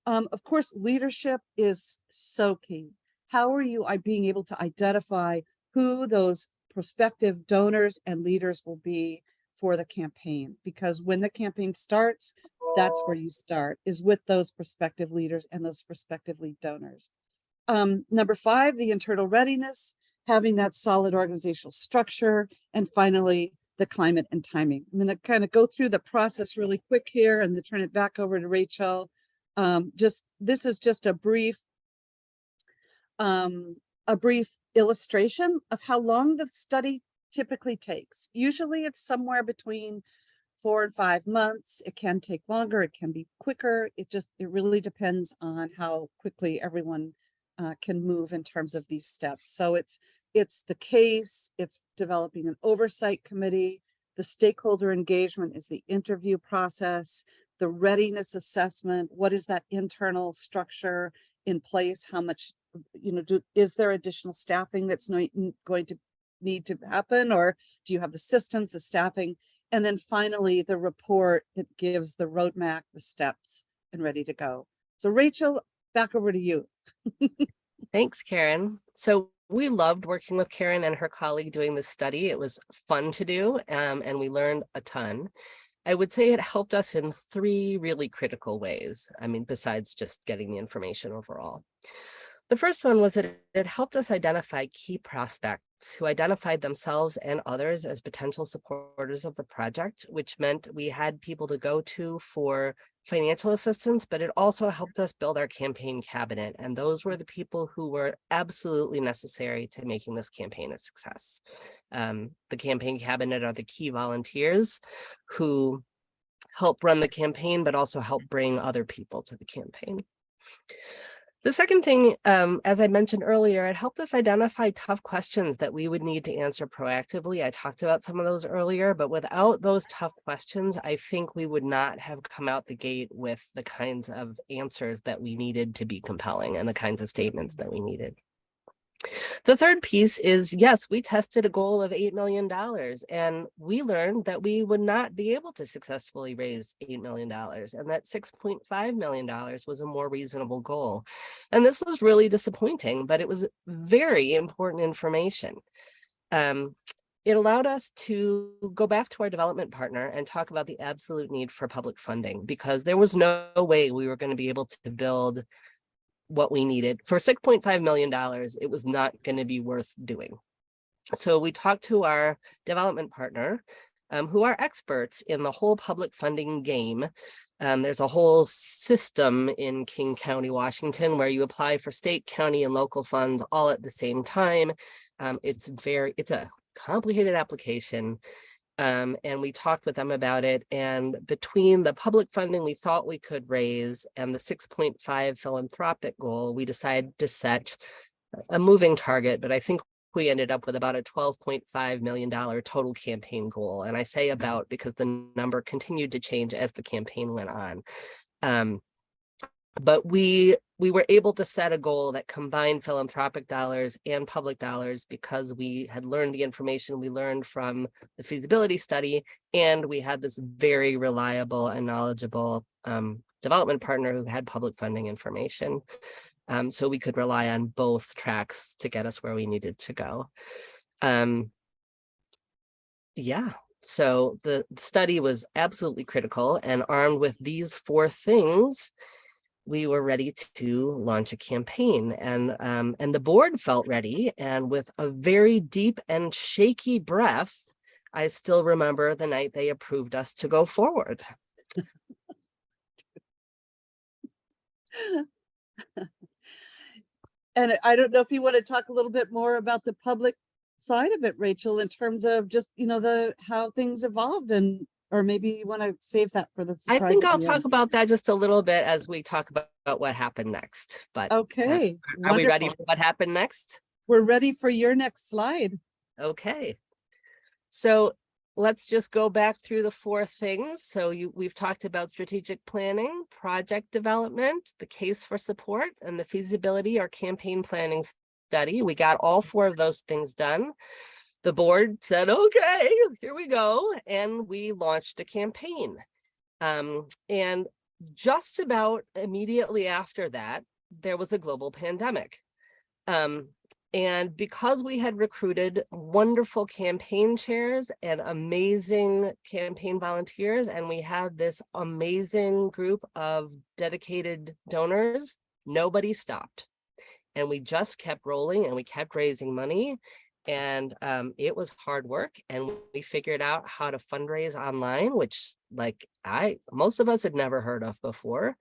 Of course, leadership is so key. How are you being able to identify who those prospective donors and leaders will be for the campaign? Because when the campaign starts, that's where you start, is with those prospective leaders and those prospective lead donors. Number 5, the internal readiness, having that solid organizational structure, and finally, the climate and timing. I'm going to kind of go through the process really quick here and then turn it back over to Rachel. This is just a brief a brief illustration of how long the study typically takes. Usually it's somewhere between 4 and 5 months. It can take longer, it can be quicker. It really depends on how quickly everyone can move in terms of these steps. So it's the case, it's developing an oversight committee, the stakeholder engagement is the interview process, the readiness assessment, what is that internal structure in place, how much, is there additional staffing that's going to need to happen, or do you have the systems, the staffing? And then finally, the report that gives the roadmap, the steps, and ready to go. So Rachel, back over to you. Thanks, Karen. So we loved working with Karen and her colleague doing this study. It was fun to do, and we learned a ton. I would say it helped us in 3 really critical ways. I mean, besides just getting the information overall. The first one was that it helped us identify key prospects who identified themselves and others as potential supporters of the project, which meant we had people to go to for financial assistance, but it also helped us build our campaign cabinet. And those were the people who were absolutely necessary to making this campaign a success. The campaign cabinet are the key volunteers who help run the campaign, but also help bring other people to the campaign. The second thing, as I mentioned earlier, it helped us identify tough questions that we would need to answer proactively. I talked about some of those earlier, but without those tough questions, I think we would not have come out the gate with the kinds of answers that we needed to be compelling and the kinds of statements that we needed. The third piece is, yes, we tested a goal of $8 million, and we learned that we would not be able to successfully raise $8 million, and that $6.5 million was a more reasonable goal. And this was really disappointing, but it was very important information. It allowed us to go back to our development partner and talk about the absolute need for public funding, because there was no way we were going to be able to build what we needed. For $6.5 million, it was not going to be worth doing. So we talked to our development partner, who are experts in the whole public funding game. There's a whole system in King County, Washington, where you apply for state, county, and local funds all at the same time. It's a complicated application. And we talked with them about it. And between the public funding we thought we could raise and the 6.5 philanthropic goal, we decided to set a moving target, but I think we ended up with about a $12.5 million total campaign goal. And I say about because the number continued to change as the campaign went on. But we were able to set a goal that combined philanthropic dollars and public dollars because we had learned the information we learned from the feasibility study, and we had this very reliable and knowledgeable development partner who had public funding information. So we could rely on both tracks to get us where we needed to go. Yeah, so the study was absolutely critical, and armed with these 4 things, we were ready to launch a campaign, and the board felt ready, and with a very deep and shaky breath, I still remember the night they approved us to go forward. And I don't know if you want to talk a little bit more about the public side of it, Rachel, in terms of just, how things evolved, or maybe you want to save that for the surprise. I think I'll talk about that just a little bit as we talk about what happened next. But okay, are we ready for what happened next? We're ready for your next slide. Okay, so let's just go back through the 4 things. So we've talked about strategic planning, project development, the case for support, and the feasibility or campaign planning study. We got all 4 of those things done. The board said, okay, here we go. And we launched a campaign. And just about immediately after that, there was a global pandemic. And because we had recruited wonderful campaign chairs and amazing campaign volunteers, and we had this amazing group of dedicated donors, nobody stopped. And we just kept rolling, and we kept raising money. And it was hard work, and we figured out how to fundraise online, which most of us had never heard of before,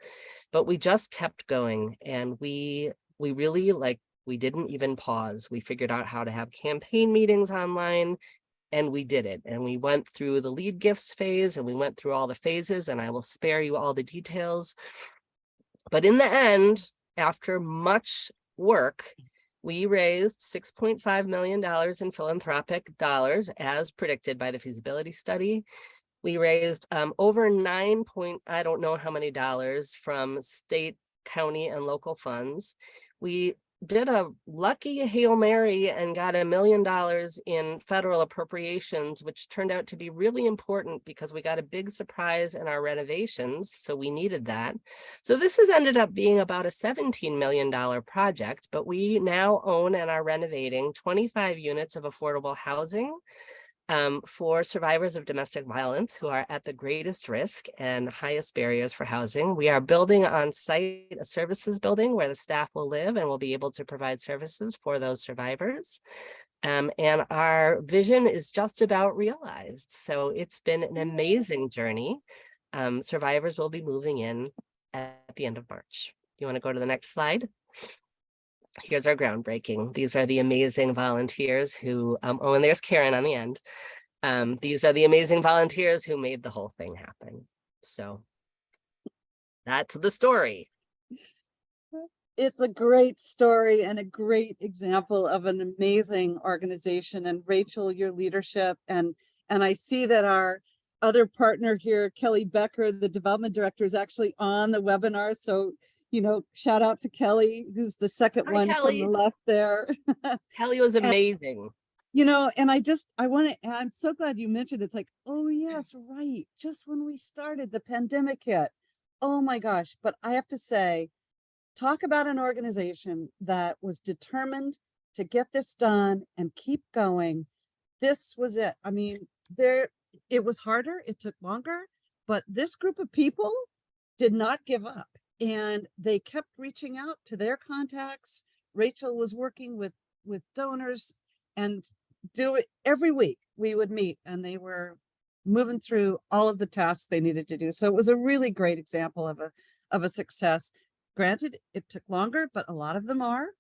but we just kept going, and we really We didn't even pause. We figured out how to have campaign meetings online, and we did it. And we went through the lead gifts phase, and we went through all the phases, and I will spare you all the details. But in the end, after much work, we raised $6.5 million in philanthropic dollars as predicted by the feasibility study. We raised over I don't know how many dollars from state, county, and local funds. We did a lucky Hail Mary and got $1 million in federal appropriations, which turned out to be really important because we got a big surprise in our renovations. So we needed that. So this has ended up being about a $17 million project, but we now own and are renovating 25 units of affordable housing for survivors of domestic violence who are at the greatest risk and highest barriers for housing. We are building on site a services building where the staff will live and will be able to provide services for those survivors. And our vision is just about realized. So it's been an amazing journey. Survivors will be moving in at the end of March. You want to go to the next slide? Here's our groundbreaking. These are the amazing volunteers who, oh, and there's Karen on the end. These are the amazing volunteers who made the whole thing happen. So that's the story. It's a great story and a great example of an amazing organization, and Rachel, your leadership. And I see that our other partner here, Kelly Becker, the development director, is actually on the webinar. So, you know, shout out to Kelly, who's the second Hi, one Kelly. from the left there. Kelly was amazing. You know, and I'm so glad you mentioned it's like, oh yes, right. Just when we started, the pandemic hit. Oh my gosh. But I have to say, talk about an organization that was determined to get this done and keep going. This was it. I mean, it was harder, it took longer, but this group of people did not give up. And they kept reaching out to their contacts. Rachel was working with donors, and do it every week. We would meet, and they were moving through all of the tasks they needed to do. So it was a really great example of a success. Granted, it took longer, but a lot of them are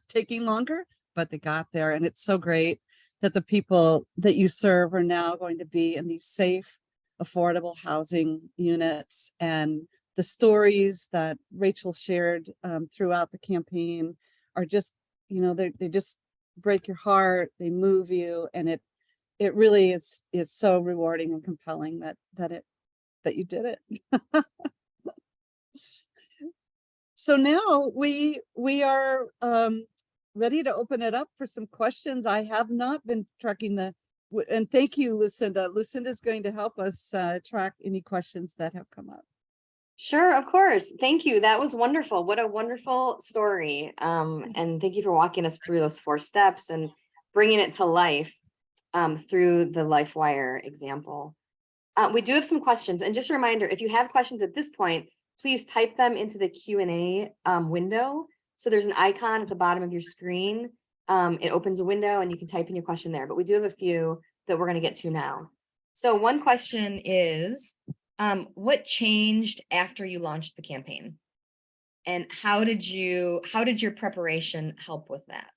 taking longer, but they got there. And it's so great that the people that you serve are now going to be in these safe, affordable housing units. And the stories that Rachel shared throughout the campaign are just, you know, they just break your heart, they move you, and it really is so rewarding and compelling that you did it. So now we are ready to open it up for some questions. I have not been tracking and thank you, Lucinda. Lucinda's going to help us track any questions that have come up. Sure, of course. Thank you. That was wonderful. What a wonderful story. And thank you for walking us through those 4 steps and bringing it to life through the LifeWire example. We do have some questions. And just a reminder, if you have questions at this point, please type them into the Q&A window. So there's an icon at the bottom of your screen. It opens a window and you can type in your question there. But we do have a few that we're going to get to now. So one question is, what changed after you launched the campaign? And how did your preparation help with that?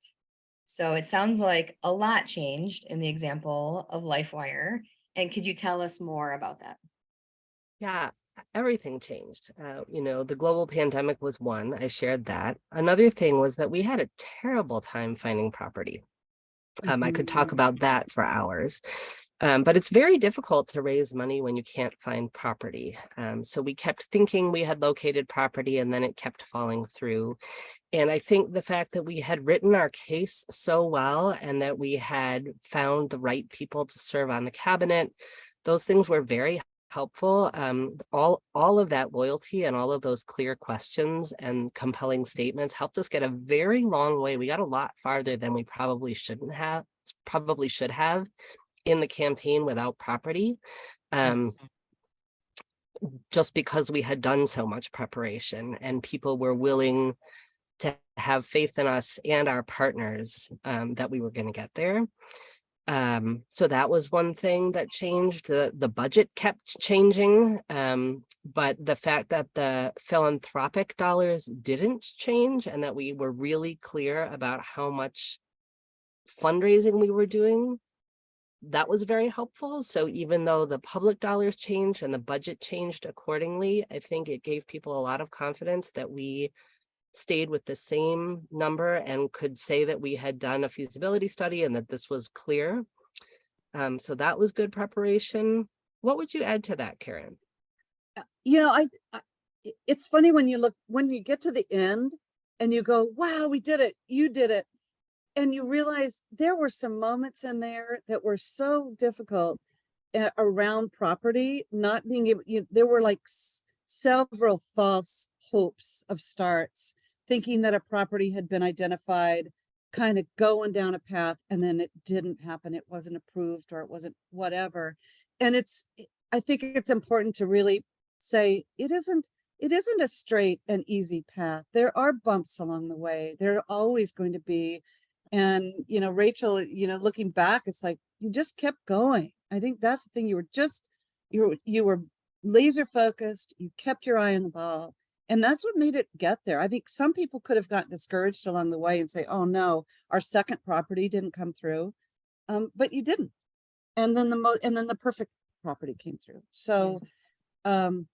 So it sounds like a lot changed in the example of LifeWire. And could you tell us more about that? Yeah, everything changed. You know, the global pandemic was one. I shared that. Another thing was that we had a terrible time finding property. I could talk about that for hours. But it's very difficult to raise money when you can't find property. So we kept thinking we had located property, and then it kept falling through. And I think the fact that we had written our case so well and that we had found the right people to serve on the cabinet, those things were very helpful. All of that loyalty and all of those clear questions and compelling statements helped us get a very long way. We got a lot farther than we probably should have in the campaign without property, just because we had done so much preparation and people were willing to have faith in us and our partners that we were going to get there. So that was one thing that changed. The budget kept changing. But the fact that the philanthropic dollars didn't change and that we were really clear about how much fundraising we were doing, that was very helpful. So even though the public dollars changed and the budget changed accordingly, I think it gave people a lot of confidence that we stayed with the same number and could say that we had done a feasibility study and that this was clear. So that was good preparation. What would you add to that, Karen? You know, it's funny when you get to the end and you go, wow, we did it, you did it. And you realize there were some moments in there that were so difficult around property, not being able, there were like several false hopes of starts, thinking that a property had been identified, kind of going down a path, and then it didn't happen. It wasn't approved or it wasn't whatever. And I think it's important to really say it isn't a straight and easy path. There are bumps along the way. There are always going to be. And, Rachel, looking back, it's like, you just kept going. I think that's the thing. You were laser focused. You kept your eye on the ball. And that's what made it get there. I think some people could have gotten discouraged along the way and say, oh no, our second property didn't come through. But you didn't. And then the perfect property came through. So, I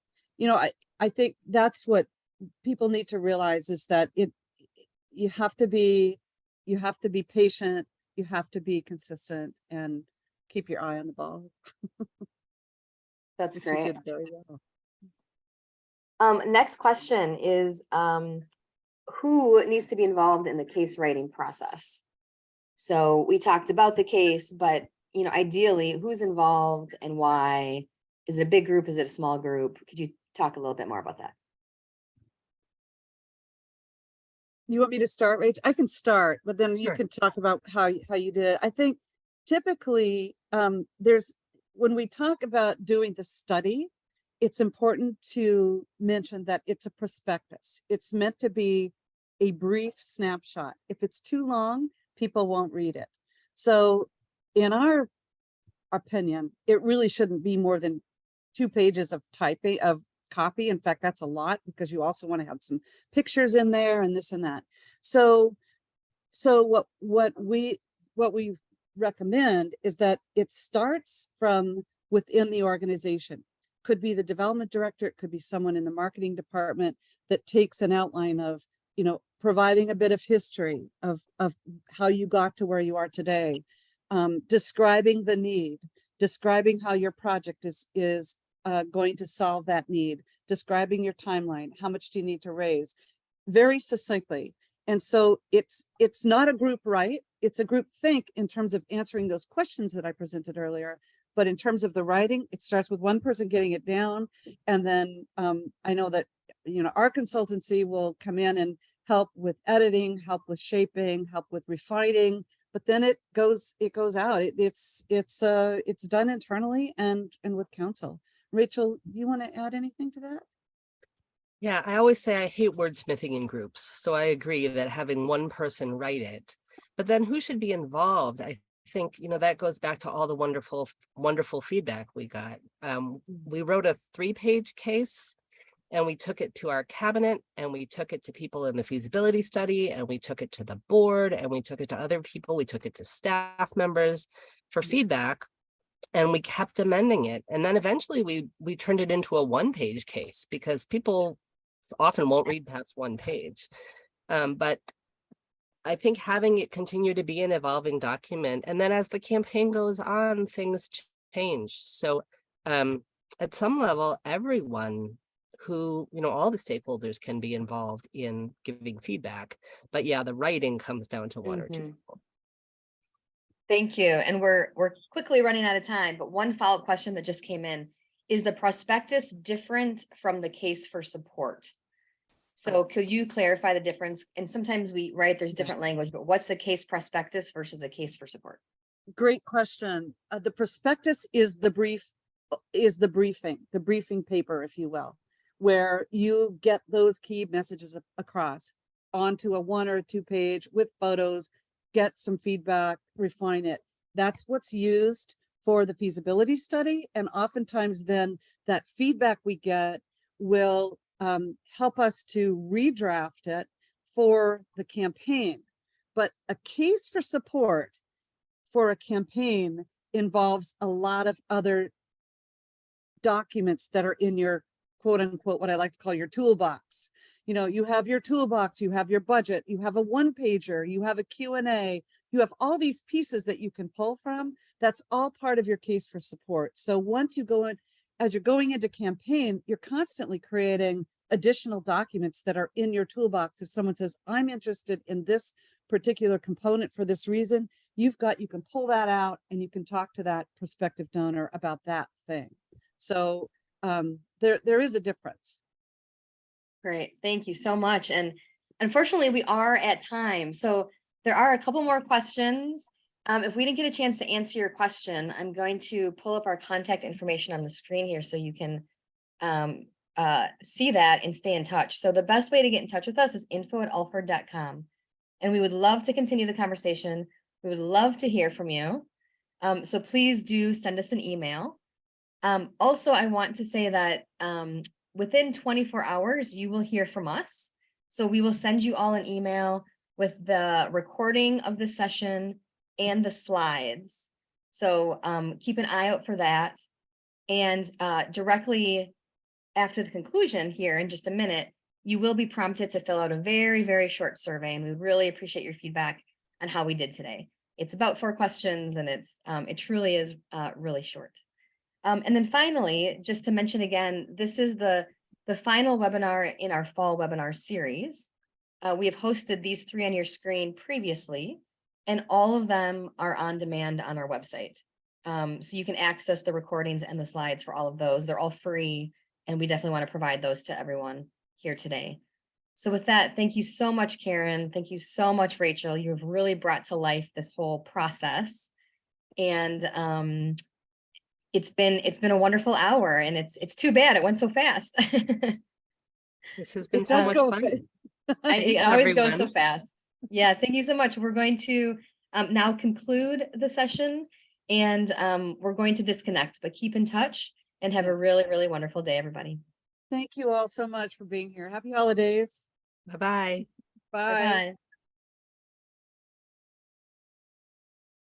think that's what people need to realize, is that you have to be patient, you have to be consistent, and keep your eye on the ball. That's Which you great. did very well. Next question is, who needs to be involved in the case writing process? So we talked about the case, but ideally, who's involved and why? Is it a big group? Is it a small group? Could you talk a little bit more about that? You want me to start, Rach? I can start, but then you Sure. can talk about how you did it. I think typically when we talk about doing the study, it's important to mention that it's a prospectus. It's meant to be a brief snapshot. If it's too long, people won't read it. So in our opinion, it really shouldn't be more than 2 pages of typing of copy. In fact, that's a lot, because you also want to have some pictures in there and this and that. So what we recommend is that it starts from within the organization. Could be the development director, it could be someone in the marketing department that takes an outline of, providing a bit of history of how you got to where you are today, describing the need, describing how your project is going to solve that need, describing your timeline, how much do you need to raise, very succinctly. And so it's not a group write, it's a group think in terms of answering those questions that I presented earlier. But in terms of the writing, it starts with one person getting it down. And then I know that, our consultancy will come in and help with editing, help with shaping, help with refining, but then it goes out. It's done internally and with counsel. Rachel, do you want to add anything to that? Yeah, I always say I hate wordsmithing in groups. So I agree that having one person write it, but then who should be involved? I think, that goes back to all the wonderful feedback we got. We wrote a 3-page case, and we took it to our cabinet, and we took it to people in the feasibility study, and we took it to the board, and we took it to other people. We took it to staff members for feedback, and we kept amending it. And then eventually we turned it into a 1-page case, because people often won't read past 1 page. But I think having it continue to be an evolving document, and then as the campaign goes on, things change. So at some level, everyone who, all the stakeholders can be involved in giving feedback. But yeah, the writing comes down to 1 or 2 people. Thank you. And we're quickly running out of time, but one follow-up question that just came in: is the prospectus different from the case for support? So could you clarify the difference? And sometimes there's different language, but what's the case prospectus versus a case for support? Great question. The prospectus is the briefing paper, if you will, where you get those key messages across onto a 1 or 2 page with photos, get some feedback, refine it. That's what's used for the feasibility study. And oftentimes then that feedback we get will help us to redraft it for the campaign. But a case for support for a campaign involves a lot of other documents that are in your quote unquote, what I like to call your toolbox. You know, you have your toolbox, you have your budget, you have a one pager, you have a Q&A, you have all these pieces that you can pull from. That's all part of your case for support. So once you go in, as you're going into campaign, you're constantly creating additional documents that are in your toolbox. If someone says, I'm interested in this particular component for this reason, you can pull that out and you can talk to that prospective donor about that thing. So there is a difference. Great, thank you so much. And unfortunately, we are at time. So there are a couple more questions. If we didn't get a chance to answer your question, I'm going to pull up our contact information on the screen here so you can see that and stay in touch. So the best way to get in touch with us is info@alford.com. And we would love to continue the conversation. We would love to hear from you. So please do send us an email. Also, I want to say that within 24 hours, you will hear from us. So we will send you all an email with the recording of the session and the slides. So keep an eye out for that. And directly after the conclusion here in just a minute, you will be prompted to fill out a very, very short survey. And we really appreciate your feedback on how we did today. It's about 4 questions and it truly is really short. And then finally, just to mention again, this is the final webinar in our fall webinar series. We have hosted these 3 on your screen previously, and all of them are on demand on our website. So you can access the recordings and the slides for all of those. They're all free, and we definitely want to provide those to everyone here today. So with that, thank you so much, Karen. Thank you so much, Rachel. You have really brought to life this whole process. And it's been a wonderful hour, and it's too bad it went so fast. This has been It so does much go fun. It always goes so everyone. fast. Yeah, thank you so much. We're going to now conclude the session, and we're going to disconnect, but keep in touch and have a really, really wonderful day, everybody. Thank you all so much for being here. Happy holidays. Bye-bye. Bye. Bye-bye.